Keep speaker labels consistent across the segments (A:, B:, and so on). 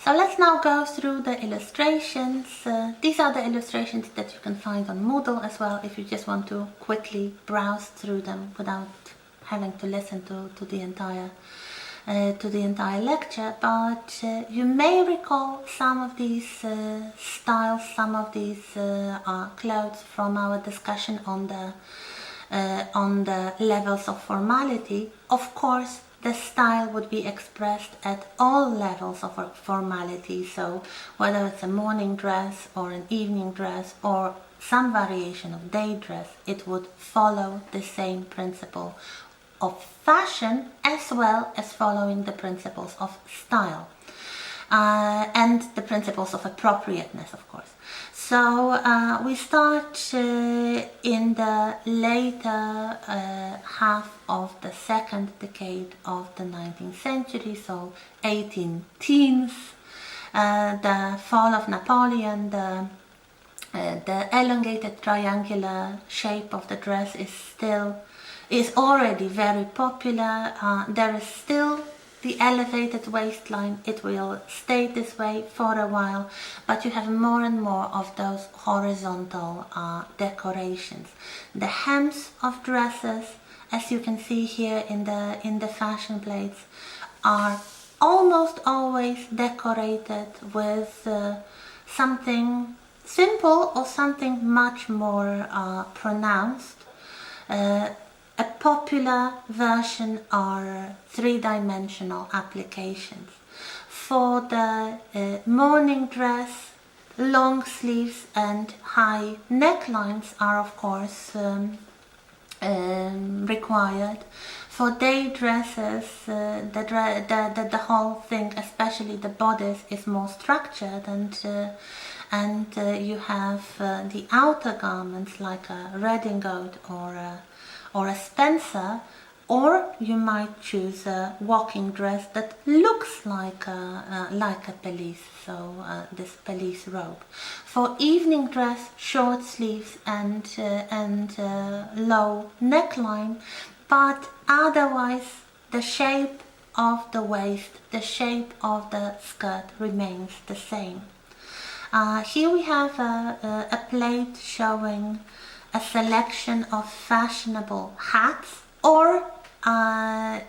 A: So let's now go through the illustrations. These are the illustrations that you can find on Moodle as well, if you just want to quickly browse through them without having to listen to the entire lecture. But you may recall some of these styles, some of these clothes from our discussion on the levels of formality. Of course, the style would be expressed at all levels of formality, so whether it's a morning dress or an evening dress or some variation of day dress, it would follow the same principle of fashion as well as following the principles of style and the principles of appropriateness, of course. So we start in the later half of the second decade of the 19th century, so 18 teens, the fall of Napoleon, the elongated triangular shape of the dress is already very popular. There is still the elevated waistline. It will stay this way for a while, but you have more and more of those horizontal decorations. The hems of dresses, as you can see here in the fashion plates, are almost always decorated with something simple or something much more pronounced. A popular version are three-dimensional applications. For the morning dress, long sleeves and high necklines are of course required. For day dresses, the whole thing, especially the bodice, is more structured, and you have the outer garments like a redingote or a spencer, or you might choose a walking dress that looks like a pelisse, so this pelisse robe. For evening dress, short sleeves and low neckline, but otherwise the shape of the waist, the shape of the skirt remains the same. Here we have a plate showing a selection of fashionable hats, or I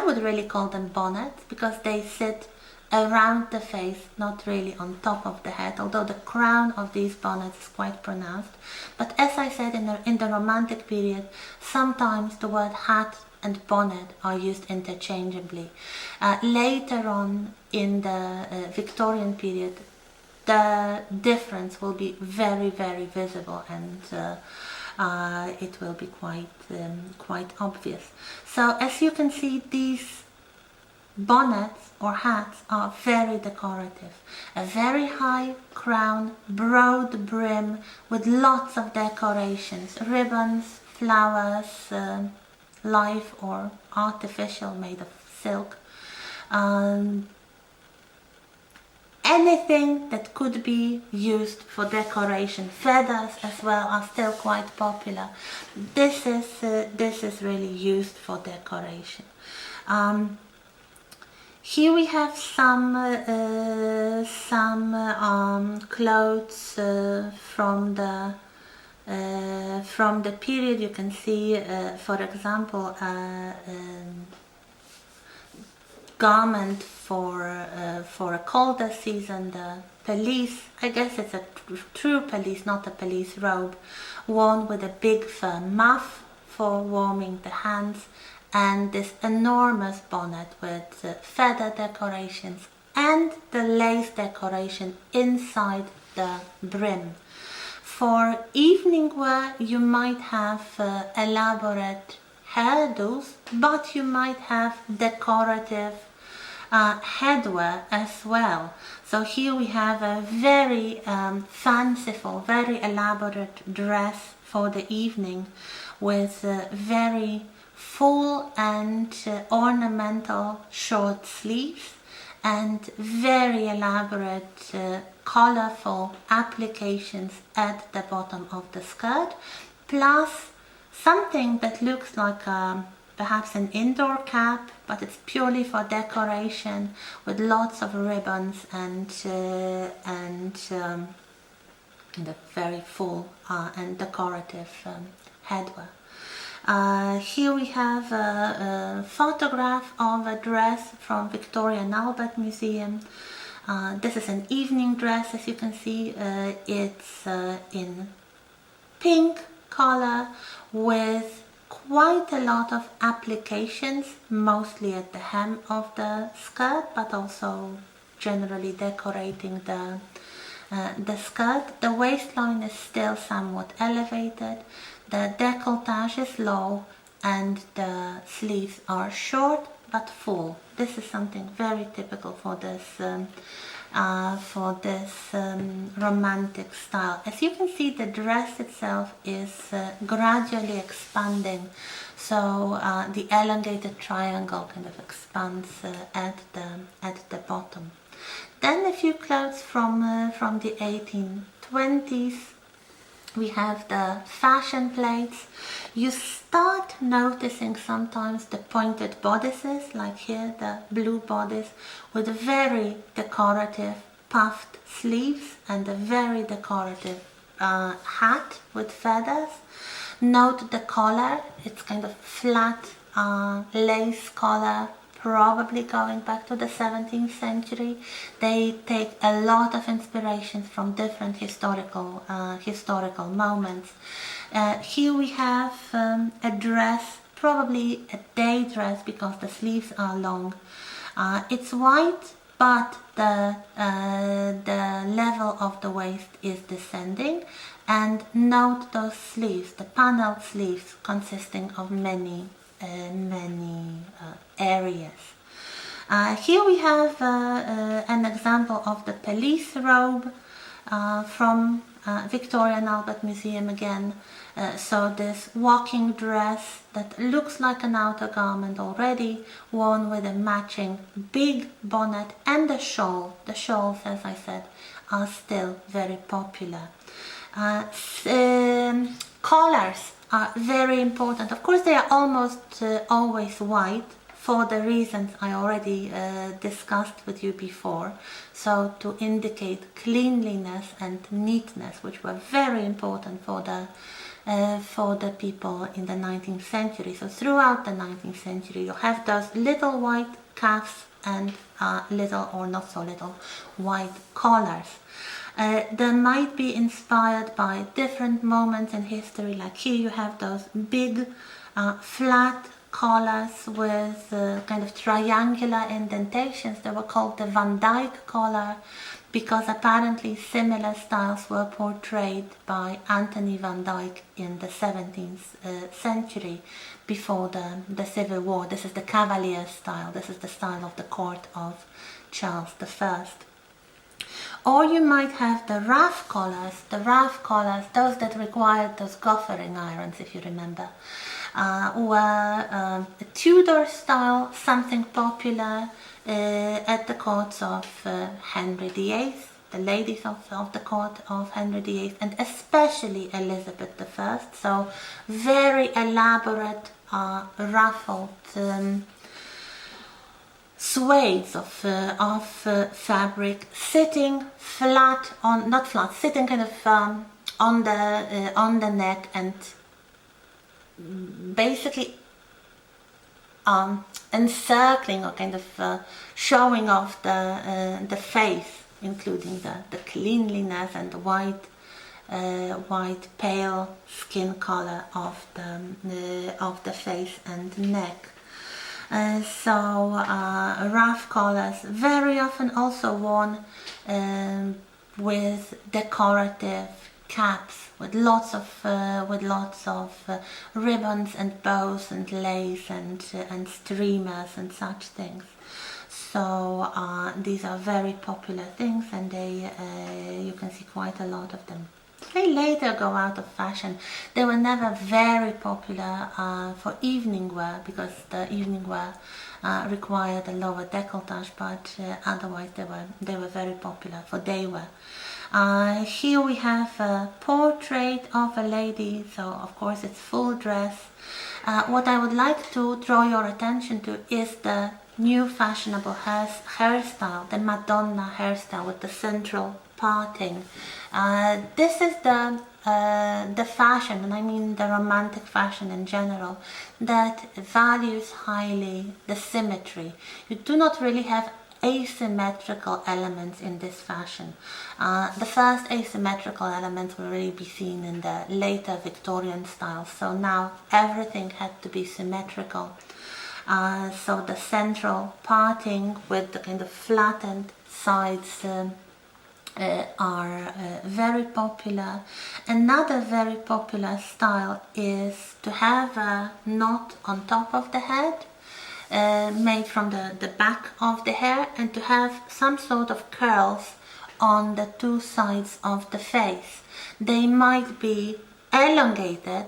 A: would really call them bonnets, because they sit around the face, not really on top of the head, although the crown of these bonnets is quite pronounced. But as I said, in the Romantic period, sometimes the word hat and bonnet are used interchangeably. Later on in the Victorian period, the difference will be very, very visible, and it will be quite obvious. So as you can see, these bonnets or hats are very decorative. A very high crown, broad brim with lots of decorations, ribbons, flowers, live or artificial, made of silk. Anything that could be used for decoration. Feathers as well are still quite popular. This is really used for decoration. Here we have some clothes from the period. You can see, for example, garment for a colder season, the pelisse. I guess it's a true pelisse, not a pelisse robe, worn with a big fur muff for warming the hands, and this enormous bonnet with feather decorations and the lace decoration inside the brim. For evening wear, you might have elaborate hairdos, but you might have decorative headwear as well. So here we have a very fanciful, very elaborate dress for the evening with very full and ornamental short sleeves and very elaborate colorful applications at the bottom of the skirt, plus something that looks like a perhaps an indoor cap, but it's purely for decoration with lots of ribbons and the very full and decorative headwear. Here we have a photograph of a dress from Victoria and Albert Museum. This is an evening dress, as you can see. It's in pink color with quite a lot of applications, mostly at the hem of the skirt, but also generally decorating the skirt. The waistline is still somewhat elevated, the décolletage is low, and the sleeves are short but full. This is something very typical for this romantic style. As you can see, the dress itself is gradually expanding, so the elongated triangle kind of expands at the bottom. Then a few clothes from the 1820s. We have the fashion plates. You start noticing sometimes the pointed bodices, like here the blue bodice with very decorative puffed sleeves and a very decorative hat with feathers. Note the collar, it's kind of flat lace collar, probably going back to the 17th century. They take a lot of inspirations from different historical moments. Here we have a dress, probably a day dress because the sleeves are long. It's white, but the level of the waist is descending. And note those sleeves, the paneled sleeves consisting of many areas. Here we have an example of the police robe from Victoria and Albert Museum again. So this walking dress that looks like an outer garment already, worn with a matching big bonnet and a shawl. The shawls, as I said, are still very popular. Collars are very important. Of course, they are almost always white for the reasons I already discussed with you before. So to indicate cleanliness and neatness, which were very important for the people in the 19th century. So throughout the 19th century, you have those little white cuffs and little or not so little white collars. They might be inspired by different moments in history, like here you have those big flat collars with kind of triangular indentations. They were called the Van Dyck collar because apparently similar styles were portrayed by Anthony Van Dyck in the 17th century before the Civil War. This is the Cavalier style. This is the style of the court of Charles I. Or you might have the ruff collars, those that required those goffering irons, if you remember, were a Tudor style, something popular at the courts of Henry VIII, the ladies of the court of Henry VIII, and especially Elizabeth I. So very elaborate, ruffled swathes of fabric sitting flat on, not flat, sitting kind of on the neck and basically encircling or kind of showing off the face, including the cleanliness and the white pale skin color of the face and neck. So ruff collars, very often also worn with decorative caps with lots of ribbons and bows and lace and streamers and such things. So these are very popular things, and you can see quite a lot of them. They later go out of fashion. They were never very popular for evening wear because the evening wear required a lower décolletage, but otherwise they were very popular for day wear. Here we have a portrait of a lady, so of course it's full dress. What I would like to draw your attention to is the new fashionable hairstyle, the Madonna hairstyle with the central parting. This is the fashion, and I mean the romantic fashion in general, that values highly the symmetry. You do not really have asymmetrical elements in this fashion. The first asymmetrical elements will really be seen in the later Victorian style, so now everything had to be symmetrical. So the central parting with the kind of flattened sides are very popular. Another very popular style is to have a knot on top of the head, made from the back of the hair, and to have some sort of curls on the two sides of the face. They might be elongated,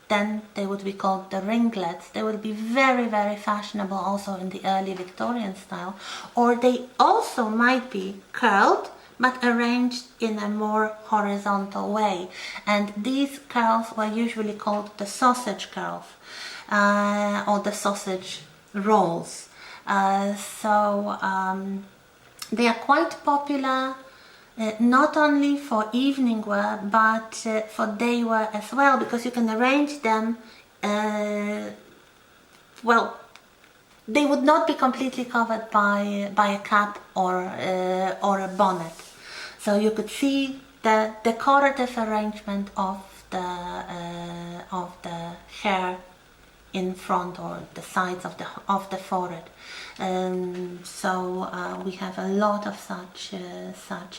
A: then they would be called the ringlets. They would be very, very fashionable also in the early Victorian style. Or they also might be curled, but arranged in a more horizontal way. And these curls were usually called the sausage curls, or the sausage rolls. They are quite popular, not only for evening wear, but for day wear as well, because you can arrange them, well, they would not be completely covered by a cap or a bonnet. So you could see the decorative arrangement of the hair in front, or the sides of the forehead. We have a lot of such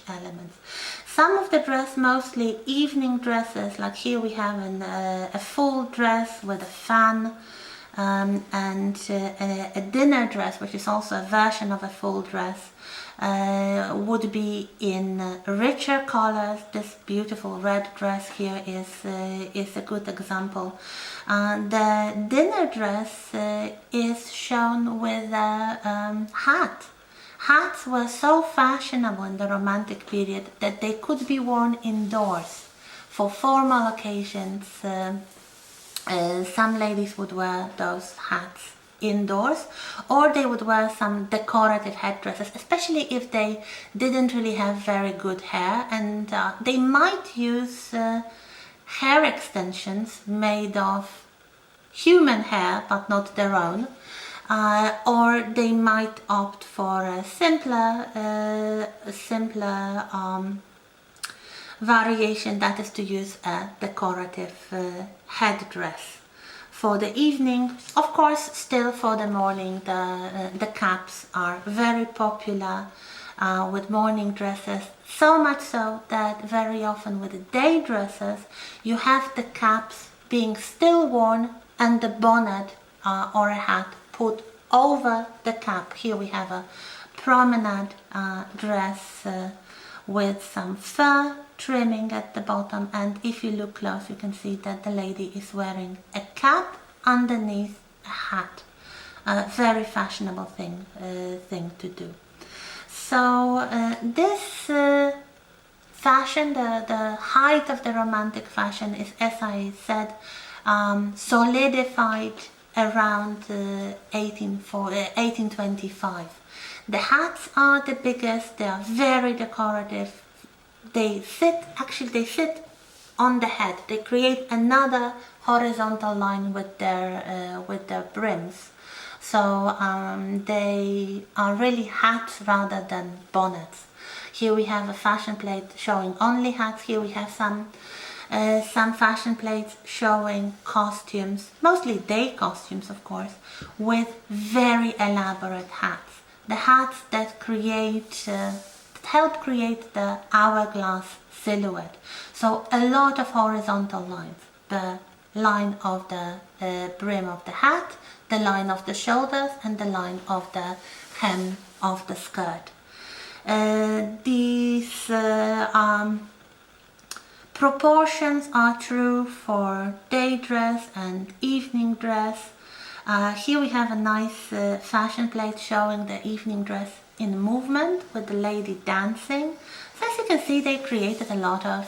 A: elements. Some of the dress, mostly evening dresses, like here we have a full dress with a fan, and a dinner dress, which is also a version of a full dress, would be in richer colors. This beautiful red dress here is a good example. The dinner dress is shown with a hat. Hats were so fashionable in the Romantic period that they could be worn indoors for formal occasions. Some ladies would wear those hats indoors, or they would wear some decorative headdresses, especially if they didn't really have very good hair, and they might use hair extensions made of human hair but not their own, or they might opt for a simpler variation, that is to use a decorative headdress. For the evening, of course, still for the morning, the caps are very popular with morning dresses, so much so that very often with the day dresses you have the caps being still worn and the bonnet or a hat put over the cap. Here we have a promenade dress with some fur trimming at the bottom, and if you look close you can see that the lady is wearing a cap underneath a hat. A very fashionable thing to do. So this fashion, the height of the Romantic fashion, is, as I said, solidified around 1825. The hats are the biggest, they are very decorative. They sit on the head. They create another horizontal line with their brims. So they are really hats rather than bonnets. Here we have a fashion plate showing only hats. Here we have some fashion plates showing costumes, mostly day costumes of course, with very elaborate hats. The hats that help create the hourglass silhouette. So a lot of horizontal lines. The line of the brim of the hat, the line of the shoulders, and the line of the hem of the skirt. These proportions are true for day dress and evening dress. Here we have a nice fashion plate showing the evening dress in movement with the lady dancing. So as you can see, they created a lot of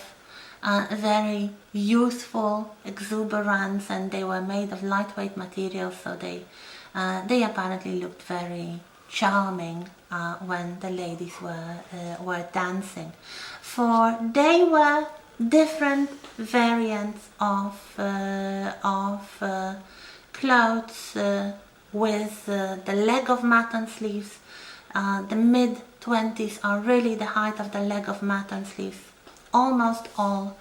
A: very youthful exuberance, and they were made of lightweight materials, so they apparently looked very charming when the ladies were dancing. For they were different variants of clothes with the leg of mutton sleeves. The mid-20s are really the height of the leg of mutton sleeves. Almost all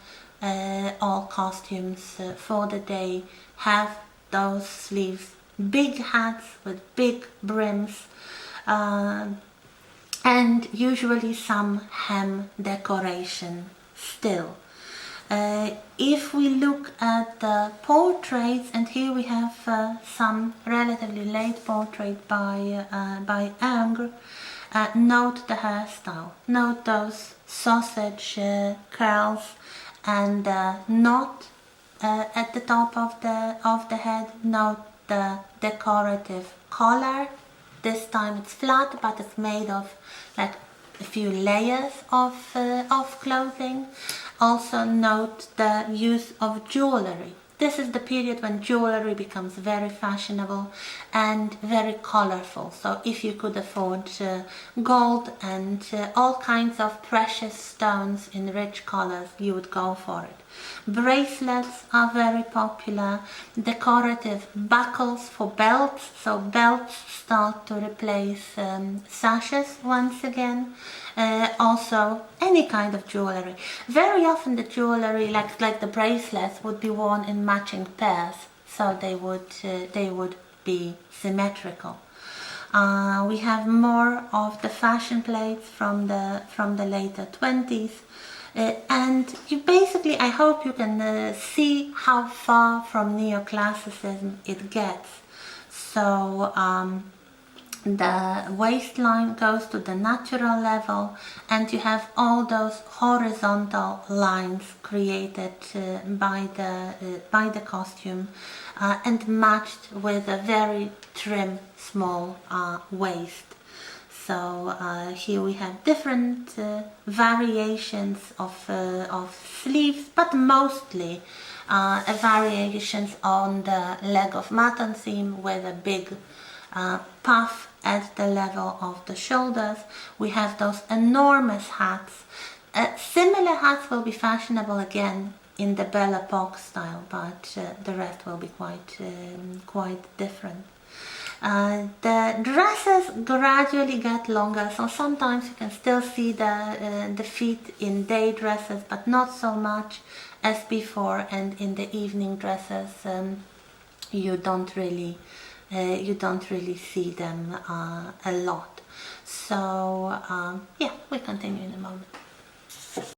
A: costumes for the day have those sleeves. Big hats with big brims, and usually some hem decoration still. If we look at the portraits, and here we have some relatively late portrait by Ingres, note the hairstyle, note those sausage curls, and not at the top of the head. Note the decorative collar. This time it's flat, but it's made of like a few layers of clothing. Also note the use of jewelry. This is the period when jewelry becomes very fashionable and very colorful. So if you could afford gold and all kinds of precious stones in rich colors, you would go for it. Bracelets are very popular. Decorative buckles for belts. So belts start to replace sashes once again. Also any kind of jewelry. Very often the jewelry, like the bracelets, would be worn in matching pairs, so they would be symmetrical. We have more of the fashion plates from the later 20s, and you basically, I hope you can see how far from neoclassicism it gets. So the waistline goes to the natural level, and you have all those horizontal lines created by the costume and matched with a very trim small waist. So here we have different variations of sleeves, but mostly variations on the leg of mutton seam with a big puff at the level of the shoulders. We have those enormous hats. Similar hats will be fashionable again in the Belle Epoque style, but the rest will be quite different. The dresses gradually get longer, so sometimes you can still see the feet in day dresses, but not so much as before. And in the evening dresses, you don't really see them a lot. So yeah, we continue in a moment.